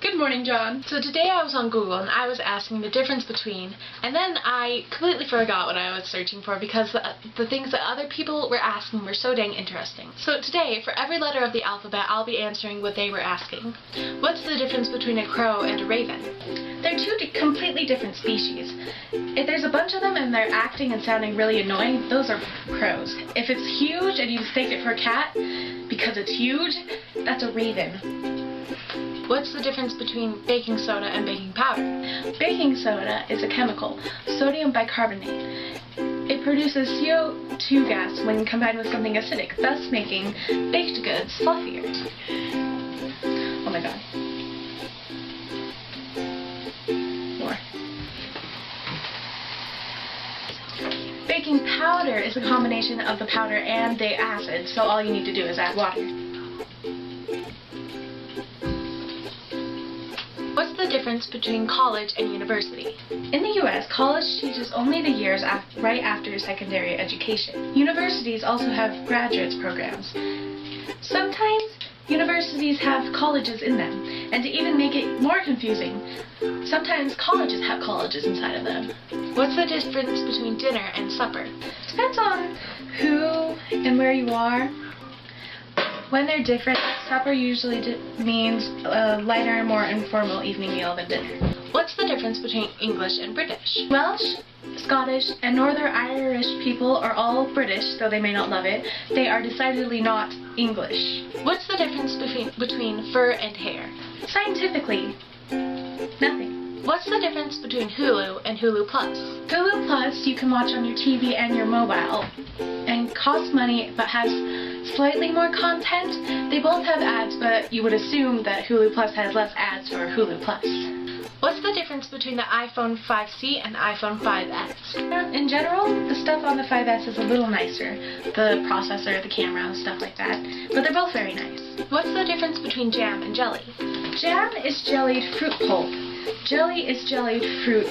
Good morning, John. So today I was on Google and I was asking the difference between, and then I completely forgot what I was searching for because the things that other people were asking were so dang interesting. So today, for every letter of the alphabet, I'll be answering what they were asking. What's the difference between a crow and a raven? They're two completely different species. If there's a bunch of them and they're acting and sounding really annoying, those are crows. If it's huge and you mistake it for a cat because it's huge, that's a raven. What's the difference between baking soda and baking powder? Baking soda is a chemical, sodium bicarbonate. It produces CO2 gas when combined with something acidic, thus making baked goods fluffier. Oh my god. More. Baking powder is a combination of the powder and the acid, so all you need to do is add water. What's the difference between college and university? In the US, college teaches only the years right after secondary education. Universities also have graduates programs. Sometimes universities have colleges in them, and to even make it more confusing, sometimes colleges have colleges inside of them. What's the difference between dinner and supper? Depends on who and where you are. When they're different, supper usually means a lighter, more informal evening meal than dinner. What's the difference between English and British? Welsh, Scottish, and Northern Irish people are all British, though they may not love it. They are decidedly not English. What's the difference between fur and hair? Scientifically, nothing. What's the difference between Hulu and Hulu Plus? Hulu Plus you can watch on your TV and your mobile, and costs money but has slightly more content. They both have ads, but you would assume that Hulu Plus has less ads for Hulu Plus. What's the difference between the iPhone 5C and the iPhone 5S? In general, the stuff on the 5S is a little nicer. The processor, the camera, stuff like that. But they're both very nice. What's the difference between jam and jelly? Jam is jellied fruit pulp. Jelly is jellied fruit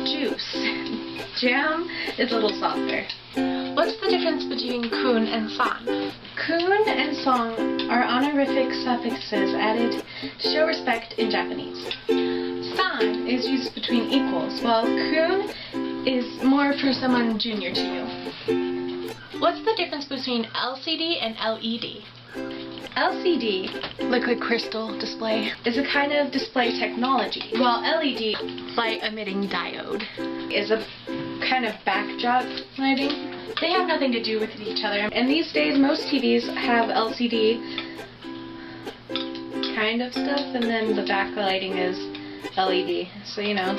juice. Jam is a little softer. What's the difference between kun and san? Kun and song are honorific suffixes added to show respect in Japanese. San is used between equals, while kun is more for someone junior to you. What's the difference between LCD and LED? LCD, liquid crystal display, is a kind of display technology, while LED, light emitting diode, is a kind of backdrop lighting. They have nothing to do with each other, and these days most TVs have LCD kind of stuff, and then the backlighting is LED, so you know,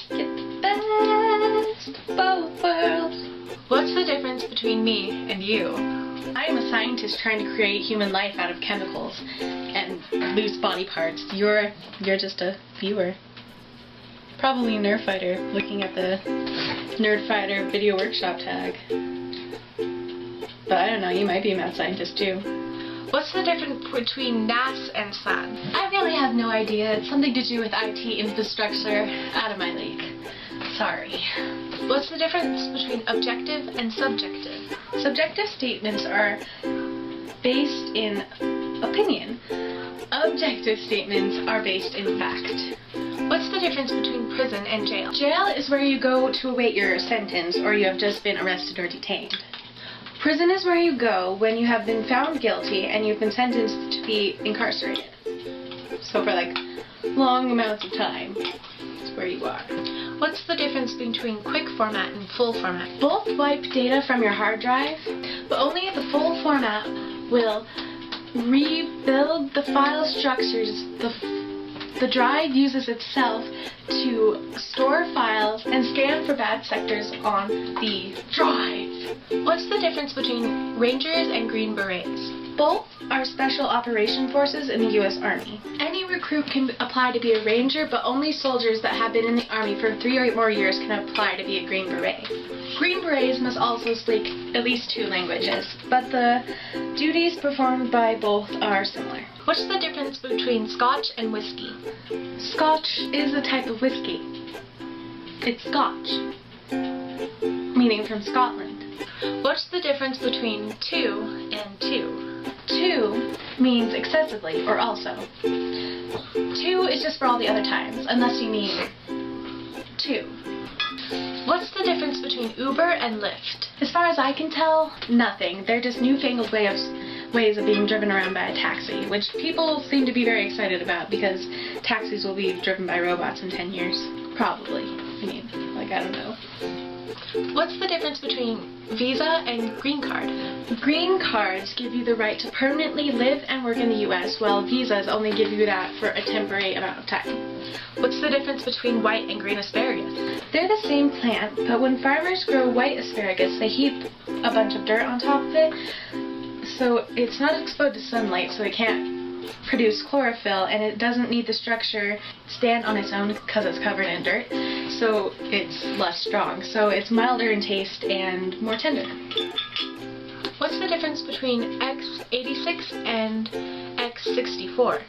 get the best of both worlds. What's the difference between me and you? I am a scientist trying to create human life out of chemicals and loose body parts. You're just a viewer. Probably a nerd fighter looking at the Nerd Fighter video workshop tag. But I don't know, you might be a mad scientist too. What's the difference between NAS and SAN? I really have no idea. It's something to do with IT infrastructure. Out of my league. Sorry. What's the difference between objective and subjective? Subjective statements are based in opinion. Objective statements are based in fact. What's the difference between prison and jail? Jail is where you go to await your sentence or you have just been arrested or detained. Prison is where you go when you have been found guilty and you've been sentenced to be incarcerated. So for like long amounts of time, it's where you are. What's the difference between quick format and full format? Both wipe data from your hard drive, but only if the full format will rebuild the file structures the drive uses itself to store files and scan for bad sectors on the drive. What's the difference between Rangers and Green Berets? Both are special operation forces in the U.S. Army. Any recruit can apply to be a Ranger, but only soldiers that have been in the Army for 3 or more years can apply to be a Green Beret. Green Berets must also speak at least 2 languages, but the duties performed by both are similar. What's the difference between Scotch and whiskey? Scotch is a type of whiskey. It's Scotch, meaning from Scotland. What's the difference between 2 and 2? 2 means excessively or also. 2 is just for all the other times, unless you mean 2. What's the difference between Uber and Lyft? As far as I can tell, nothing. They're just newfangled ways of being driven around by a taxi, which people seem to be very excited about because taxis will be driven by robots in 10 years. Probably. I mean, like, I don't know. What's the difference between visa and green card? Green cards give you the right to permanently live and work in the U.S., while visas only give you that for a temporary amount of time. What's the difference between white and green asparagus? They're the same plant, but when farmers grow white asparagus, they heap a bunch of dirt on top of it, so it's not exposed to sunlight, so it can't produce chlorophyll, and it doesn't need the structure stand on its own because it's covered in dirt, so it's less strong. So it's milder in taste and more tender. What's the difference between x86 and x64?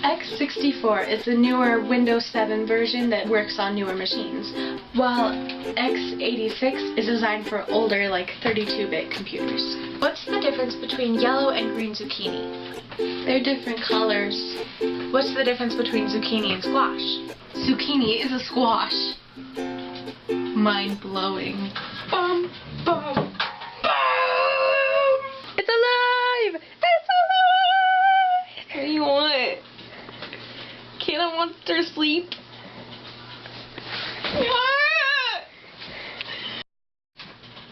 x64 is the newer Windows 7 version that works on newer machines, while x86 is designed for older, like 32-bit computers. What's the difference between yellow and green zucchini? They're different colors. What's the difference between zucchini and squash? Zucchini is a squash. Mind-blowing. Bum, bum, bum! It's alive! It's alive! What do you want? Can a monster sleep?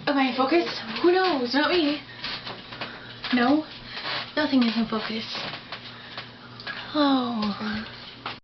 Am I in focus? Who knows? Not me. No? Nothing is in focus. Oh.